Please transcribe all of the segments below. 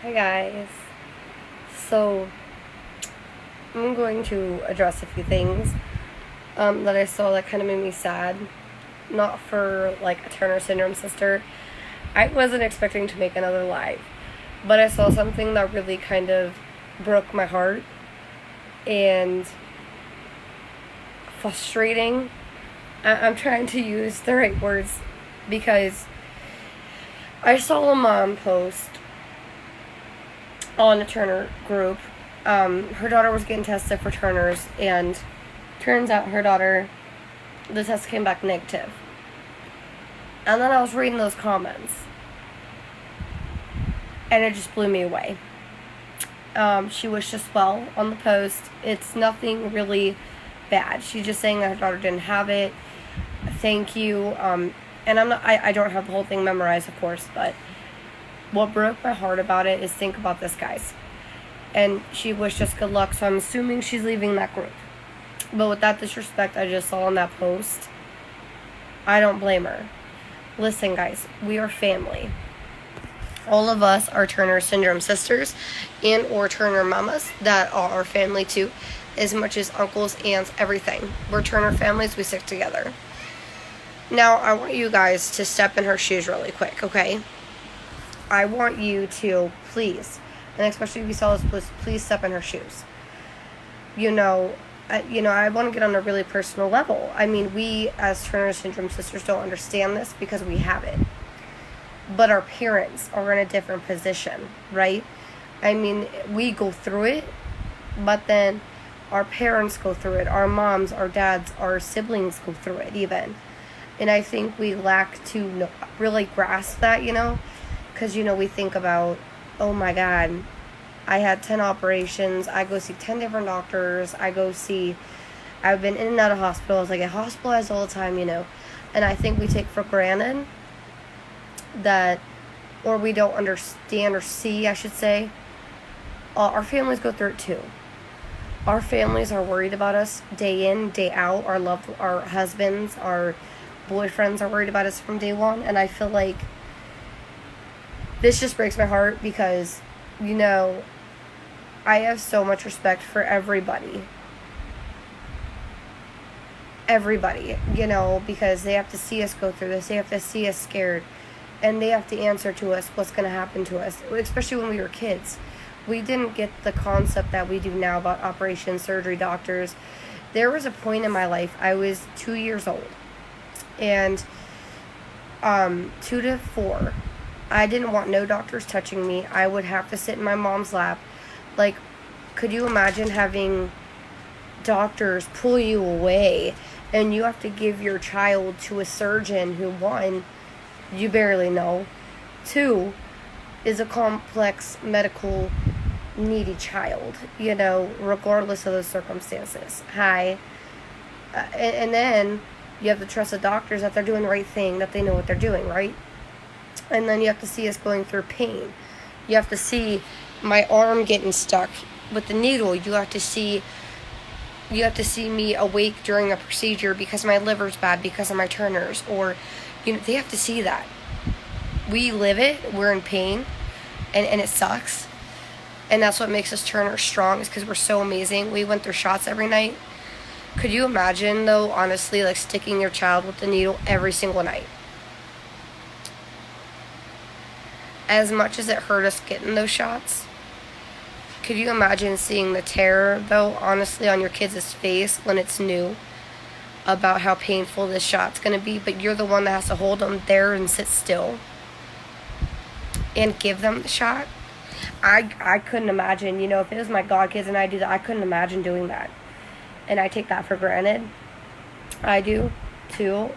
Hi guys. So I'm going to address a few things that I saw that kind of made me sad. Not for like a Turner syndrome sister. I wasn't expecting to make another live, but I saw something that really kind of broke my heart and frustrating. I'm trying to use the right words because I saw a mom post on a Turner group. Her daughter was getting tested for Turner's, and turns out her daughter, the test came back negative. And then I was reading those comments, and it just blew me away. She wished us well on the post. It's nothing really bad. She's just saying that her daughter didn't have it. Thank you. And I don't have the whole thing memorized, of course, but what broke my heart about it is, think about this, guys. And she wished us good luck, so I'm assuming she's leaving that group. But with that disrespect I just saw on that post, I don't blame her. Listen, guys, we are family. All of us are Turner syndrome sisters and or Turner mamas that are our family too, as much as uncles, aunts, everything. We're Turner families, we stick together. Now, I want you guys to step in her shoes really quick, okay? I want you to, please, and especially if you saw this, please step in her shoes. I want to get on a really personal level. I mean, we as Turner syndrome sisters don't understand this because we have it. But our parents are in a different position, right? I mean, we go through it, but then our parents go through it. Our moms, our dads, our siblings go through it even. And I think we lack to really grasp that, because, we think about, oh my God, I had 10 operations. I go see 10 different doctors. I've been in and out of hospitals. I get hospitalized all the time, And I think we take for granted that, or we don't understand or see, I should say, our families go through it too. Our families are worried about us day in, day out. Our husbands, our boyfriends are worried about us from day one. And I feel like this just breaks my heart because, I have so much respect for everybody. Everybody, because they have to see us go through this. They have to see us scared. And they have to answer to us what's going to happen to us, especially when we were kids. We didn't get the concept that we do now about operation, surgery, doctors. There was a point in my life, I was 2 years old. And 2 to 4, I didn't want no doctors touching me. I would have to sit in my mom's lap. Like, could you imagine having doctors pull you away and you have to give your child to a surgeon who, 1, you barely know, 2, is a complex medical needy child, regardless of the circumstances. And then you have to trust the doctors that they're doing the right thing, that they know what they're doing, right? And then you have to see us going through pain. You have to see my arm getting stuck with the needle. You have to see me awake during a procedure because my liver's bad because of my Turners, or they have to see that. We live it, we're in pain, and it sucks. And that's what makes us Turner strong, is because we're so amazing. We went through shots every night. Could you imagine, though, honestly, like sticking your child with the needle every single night? As much as it hurt us getting those shots, could you imagine seeing the terror, though, honestly, on your kids' face when it's new about how painful this shot's going to be, but you're the one that has to hold them there and sit still and give them the shot? I couldn't imagine, if it was my godkids and I do that, I couldn't imagine doing that. And I take that for granted. I do, too.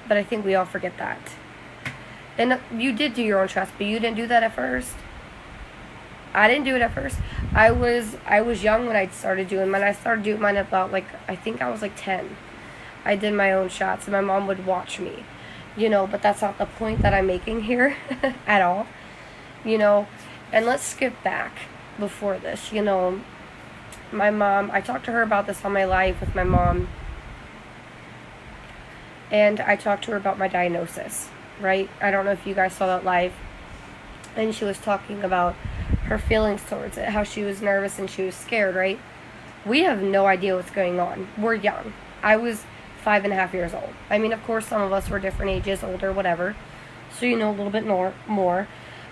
But I think we all forget that. And you did do your own shots, but you didn't do that at first. I didn't do it at first. I was young when I started doing mine. I started doing mine about, I think I was 10. I did my own shots, and my mom would watch me. But that's not the point that I'm making here at all. And let's skip back before this. My mom, I talked to her about this on my live with my mom. And I talked to her about my diagnosis, right? I don't know if you guys saw that live. And she was talking about her feelings towards it, how she was nervous and she was scared, right? We have no idea what's going on. We're young. I was 5.5 years old. I mean, of course, some of us were different ages, older, whatever. So you know a little bit more.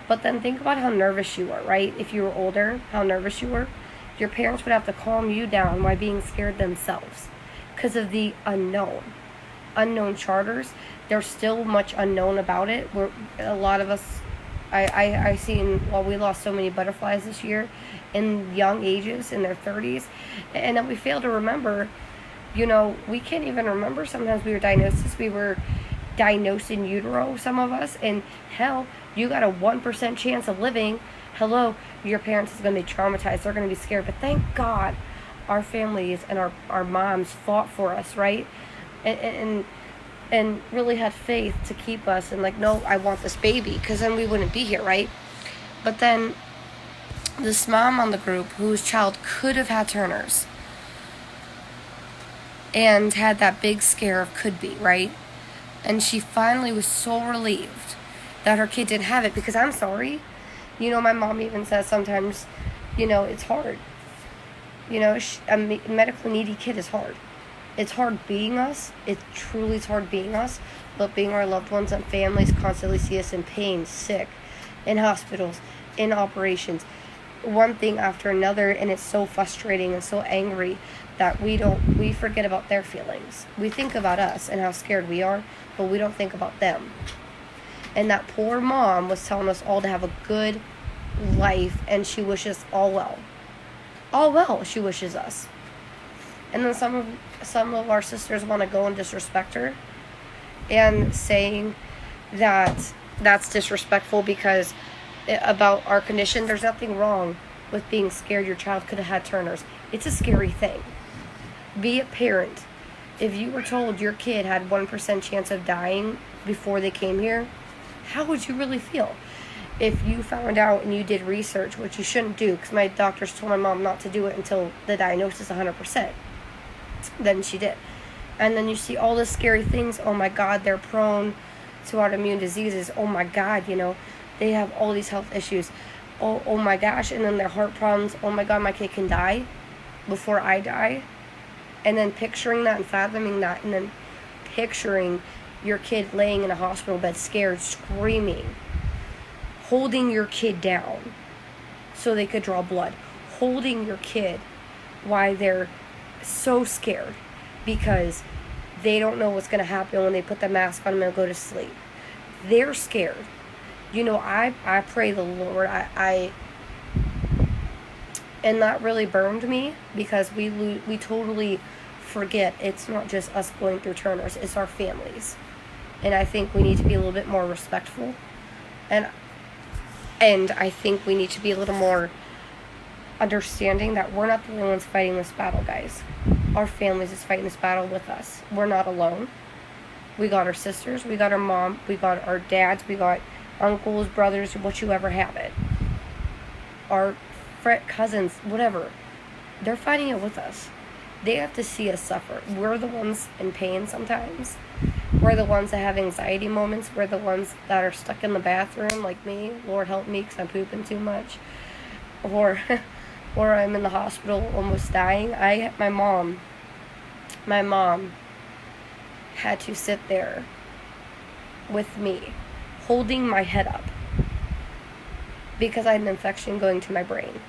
But then think about how nervous you were, right? If you were older, how nervous you were. Your parents would have to calm you down while being scared themselves because of the unknown charters. There's still much unknown about it. A lot of us, I seen, well, we lost so many butterflies this year in young ages, in their 30s, and then we fail to remember, we can't even remember sometimes we were diagnosed in utero, some of us, and hell, you got a 1% chance of living. Hello, your parents is going to be traumatized, they're going to be scared, but thank God our families and our moms fought for us, right? And really had faith to keep us, and like, no, I want this baby, because then we wouldn't be here, right? But then this mom on the group whose child could have had Turner's and had that big scare of could be, right? And she finally was so relieved that her kid didn't have it, because I'm sorry, my mom even says sometimes, it's hard. A medically needy kid is hard. It's hard being us. It's hard being us, but being our loved ones and families constantly see us in pain, sick, in hospitals, in operations, one thing after another, and it's so frustrating and so angry that we forget about their feelings. We think about us and how scared we are, but we don't think about them. And that poor mom was telling us all to have a good life, and she wishes all well. All well, she wishes us. And then some of our sisters want to go and disrespect her, and saying that that's disrespectful because about our condition. There's nothing wrong with being scared your child could have had Turner's. It's a scary thing. Be a parent. If you were told your kid had 1% chance of dying before they came here, how would you really feel? If you found out and you did research, which you shouldn't do, because my doctors told my mom not to do it until the diagnosis 100%. Then she did. And then you see all the scary things. Oh my God, they're prone to autoimmune diseases. Oh my God, they have all these health issues. Oh my gosh, and then their heart problems. Oh my God, my kid can die before I die. And then picturing that and fathoming that, and then picturing your kid laying in a hospital bed, scared, screaming, holding your kid down so they could draw blood, holding your kid while they're so scared because they don't know what's going to happen when they put the mask on them and go to sleep. They're scared. I pray the Lord, and that really burned me, because we totally forget it's not just us going through Turner's, it's our families. And I think we need to be a little bit more respectful, and I think we need to be a little more understanding that we're not the only ones fighting this battle, guys. Our families is fighting this battle with us. We're not alone. We got our sisters, we got our mom, we got our dads, we got uncles, brothers, what you ever have it. Our cousins, whatever. They're fighting it with us. They have to see us suffer. We're the ones in pain sometimes. We're the ones that have anxiety moments. We're the ones that are stuck in the bathroom, like me. Lord help me, because I'm pooping too much. Or I'm in the hospital almost dying. My mom had to sit there with me, holding my head up, because I had an infection going to my brain.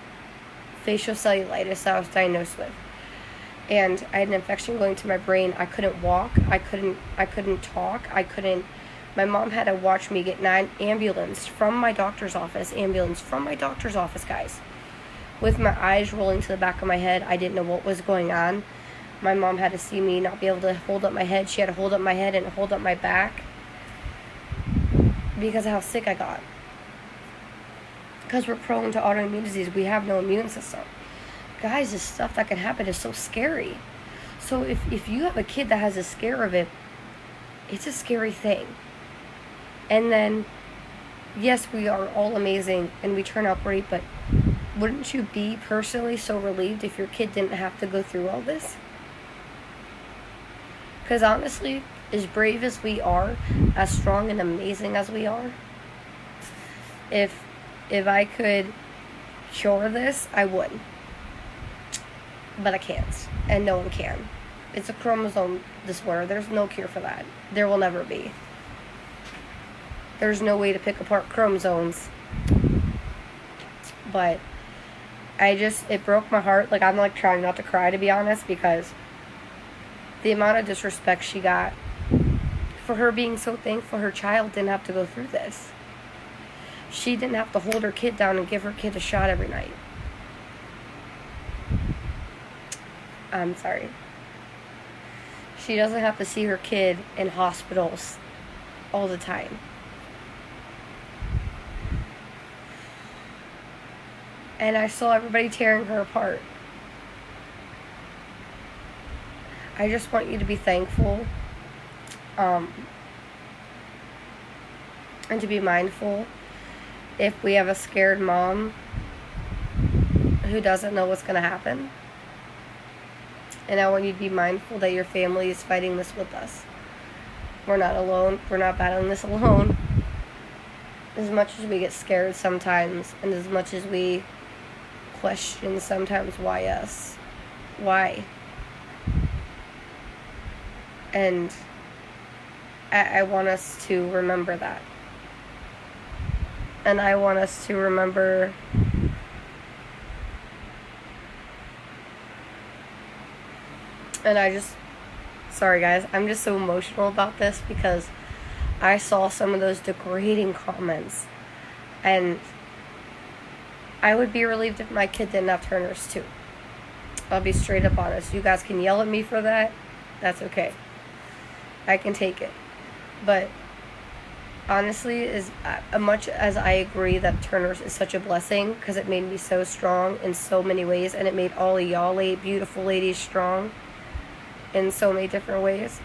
Facial cellulitis that I was diagnosed with. And I had an infection going to my brain. I couldn't walk. I couldn't talk. My mom had to watch me get an ambulance from my doctor's office, guys. With my eyes rolling to the back of my head. I didn't know what was going on. My mom had to see me not be able to hold up my head. She had to hold up my head and hold up my back because of how sick I got. Because we're prone to autoimmune disease. We have no immune system. Guys, this stuff that can happen is so scary. So if you have a kid that has a scare of it, it's a scary thing. And then, yes, we are all amazing and we turn out great, but wouldn't you be personally so relieved if your kid didn't have to go through all this? Because honestly, as brave as we are, as strong and amazing as we are, if I could cure this, I would. But I can't. And no one can. It's a chromosome disorder. There's no cure for that. There will never be. There's no way to pick apart chromosomes. But it broke my heart. Like, I'm like trying not to cry, to be honest, because the amount of disrespect she got for her being so thankful her child didn't have to go through this. She didn't have to hold her kid down and give her kid a shot every night. I'm sorry. She doesn't have to see her kid in hospitals all the time. And I saw everybody tearing her apart. I just want you to be thankful. And to be mindful if we have a scared mom who doesn't know what's going to happen. And I want you to be mindful that your family is fighting this with us. We're not alone. We're not battling this alone. As much as we get scared sometimes, and as much as we question sometimes, why us? Why? And I want us to remember that. And I want us to remember sorry guys, I'm just so emotional about this because I saw some of those degrading comments, and I would be relieved if my kid didn't have Turner's too. I'll be straight up honest. You guys can yell at me for that. That's okay. I can take it. But honestly, as much as I agree that Turner's is such a blessing because it made me so strong in so many ways, and it made all of y'all beautiful ladies strong in so many different ways,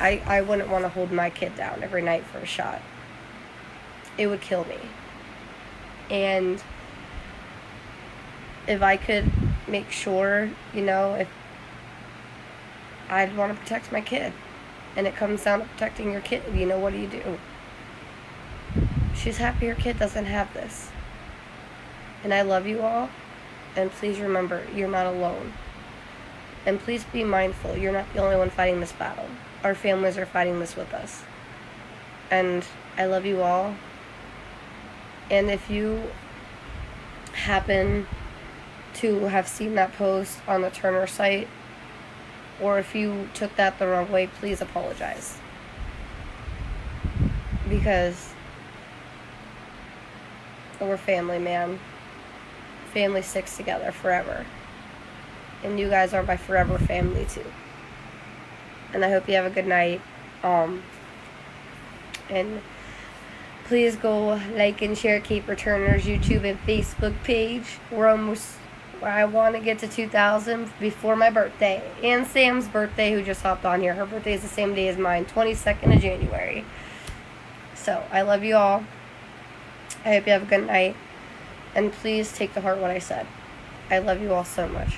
I wouldn't want to hold my kid down every night for a shot. It would kill me. And if I could make sure, if I'd want to protect my kid, and it comes down to protecting your kid, what do you do? She's happy her kid doesn't have this. And I love you all, and please remember, you're not alone. And please be mindful, you're not the only one fighting this battle. Our families are fighting this with us. And I love you all. And if you happen to have seen that post on the Turner site, or if you took that the wrong way, please apologize. Because we're family, man. Family sticks together forever. And you guys are my forever family too. And I hope you have a good night. And please go like and share Caper Turner's YouTube and Facebook page. I want to get to 2,000 before my birthday. And Sam's birthday, who just hopped on here. Her birthday is the same day as mine, 22nd of January. So, I love you all. I hope you have a good night. And please take to heart what I said. I love you all so much.